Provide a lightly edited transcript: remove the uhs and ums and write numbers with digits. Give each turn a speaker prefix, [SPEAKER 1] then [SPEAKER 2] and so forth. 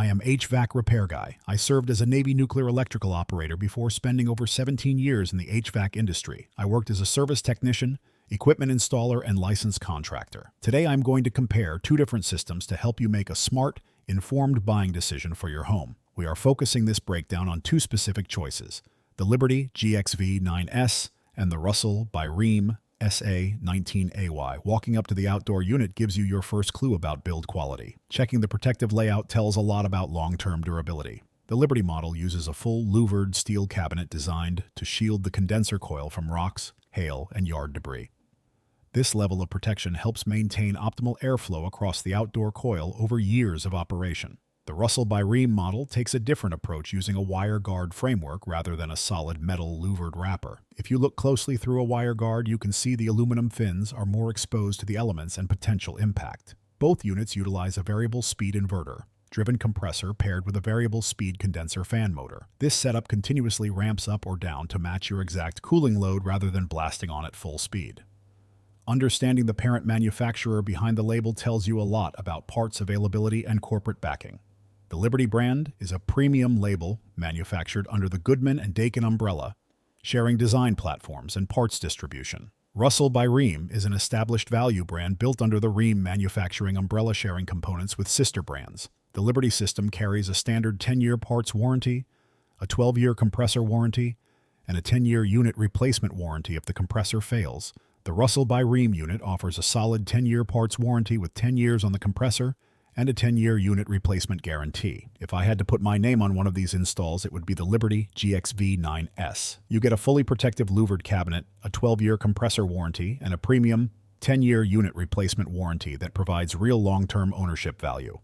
[SPEAKER 1] I am HVAC repair guy. I served as a Navy nuclear electrical operator before spending over 17 years in the HVAC industry. I worked as a service technician, equipment installer, and licensed contractor. Today I'm going to compare two different systems to help you make a smart, informed buying decision for your home. We are focusing this breakdown on two specific choices: the Liberty GXV9S and the Russell by Rheem SA19AY. Walking up to the outdoor unit gives you your first clue about build quality. Checking the protective layout tells a lot about long-term durability. The Liberty model uses a full louvered steel cabinet designed to shield the condenser coil from rocks, hail, and yard debris. This level of protection helps maintain optimal airflow across the outdoor coil over years of operation. The Russell by Rheem model takes a different approach, using a wire guard framework rather than a solid metal louvered wrapper. If you look closely through a wire guard, you can see the aluminum fins are more exposed to the elements and potential impact. Both units utilize a variable speed inverter driven compressor paired with a variable speed condenser fan motor. This setup continuously ramps up or down to match your exact cooling load rather than blasting on at full speed. Understanding the parent manufacturer behind the label tells you a lot about parts availability and corporate backing. The Liberty brand is a premium label manufactured under the Goodman and Dakin umbrella, sharing design platforms and parts distribution. Russell by Rheem is an established value brand built under the Rheem manufacturing umbrella, sharing components with sister brands. The Liberty system carries a standard 10-year parts warranty, a 12-year compressor warranty, and a 10-year unit replacement warranty if the compressor fails. The Russell by Rheem unit offers a solid 10-year parts warranty with 10 years on the compressor and a 10-year unit replacement guarantee. If I had to put my name on one of these installs, it would be the Liberty GXV9S. You get a fully protective louvered cabinet, a 12-year compressor warranty, and a premium 10-year unit replacement warranty that provides real long-term ownership value.